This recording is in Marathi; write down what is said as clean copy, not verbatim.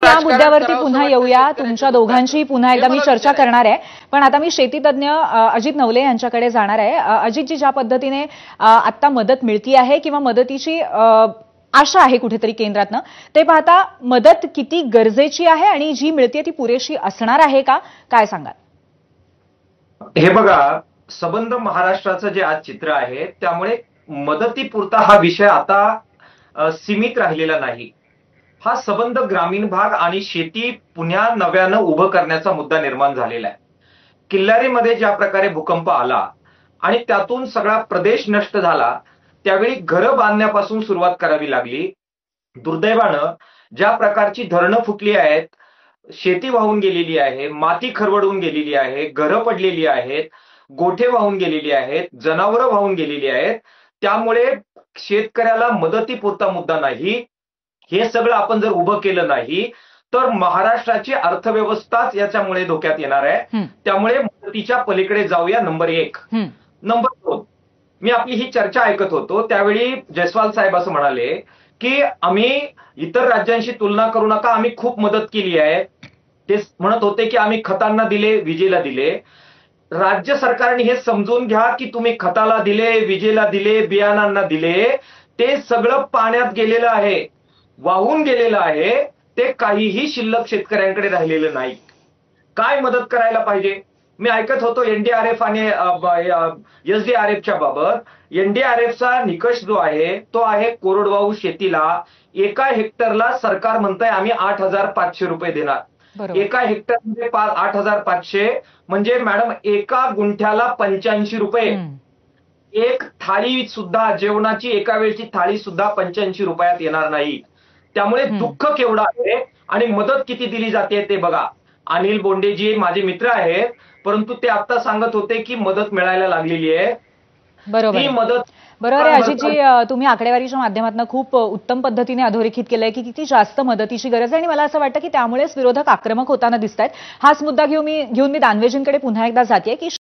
या राजकारण मुद्द्यावरती करावंसं पुन्हा वाटतं येऊया. शेतकऱ्यांच्या तुमच्या दुःखाचं. दोघांची पुन्हा हे एकदा मी मला चर्चा विचारायचं करणार आहे. पण आता मी शेतीतज्ञ अजित नवले यांच्याकडे जाणार आहे. अजितजी, ज्या पद्धतीने आता मदत मिळती आहे किंवा मदतीची आशा आहे कुठेतरी केंद्रातनं, ते पाहता मदत किती गरजेची आहे आणि जी मिळते ती पुरेशी असणार आहे का, काय सांगाल? हे बघा, सबंध महाराष्ट्राचं जे आज चित्र आहे त्यामुळे मदतीपुरता हा विषय आता सीमित राहिलेला नाही. हा सबंध ग्रामीण भाग आणि शेती पुन्हा नव्यानं उभं करण्याचा मुद्दा निर्माण झालेला आहे. किल्लारीमध्ये ज्या प्रकारे भूकंप आला आणि त्यातून सगळा प्रदेश नष्ट झाला, त्यावेळी घरं बांधण्यापासून सुरुवात करावी लागली. दुर्दैवानं ज्या प्रकारची धरणं फुटली आहेत, शेती वाहून गेलेली आहे, माती खरवडून गेलेली आहे, घरं पडलेली आहेत, गोठे वाहून गेलेली आहेत, जनावरं वाहून गेलेली आहेत. त्यामुळे शेतकऱ्याला मदतीपुरता मुद्दा नाही. हे सगळं आपण जर उभं केलं नाही तर महाराष्ट्राची अर्थव्यवस्थाच याच्यामुळे धोक्यात येणार आहे. त्यामुळे मदतीच्या पलीकडे जाऊया, नंबर 1. नंबर 2, मी आपली ही चर्चा ऐकत होतो त्यावेळी जयस्वाल साहेब असं म्हणाले की आम्ही इतर राज्यांशी तुलना करू नका, आम्ही खूप मदत केली आहे. ते म्हणत होते की आम्ही खतांना दिले, विजेला दिले. राज्य सरकारने हे समजून घ्या की तुम्ही खताला दिले, विजेला दिले, बियाणांना दिले, ते सगळं पाण्यात गेलेलं आहे, वाहून गेलेलं आहे. ते काहीही शिल्लक शेतकऱ्यांकडे राहिलेलं नाही. काय मदत करायला पाहिजे? मी ऐकत होतो एनडीआरएफ आणि एसडीआरएफच्या बाबत. एनडीआरएफचा निकष जो आहे तो आहे कोरडवाहू शेतीला एका हेक्टरला सरकार म्हणतंय आम्ही 8,500 रुपये देणार. एका हेक्टरमध्ये 8,500 म्हणजे मॅडम एका गुंठ्याला 85 रुपये. एक थाळी सुद्धा, जेवणाची एका वेळची थाळी सुद्धा 85 रुपयात येणार नाही. त्यामुळे दुःख केवढं आहे आणि मदत किती दिली जाते ते बघा. अनिल बोंडेजी माझे मित्र आहेत, परंतु ते आता सांगत होते की मदत मिळायला लागलेली आहे. बरोबर ती मदत बरोबर आहे अजितजी. तुम्ही आकडेवारीच्या माध्यमातून खूप उत्तम पद्धतीने अधोरेखित केलंय की किती जास्त मदतीची गरज आहे आणि मला असं वाटतं की त्यामुळेच विरोधक आक्रमक होताना दिसत आहेत. हाच मुद्दा घेऊन मी दानवेजींकडे पुन्हा एकदा जाते की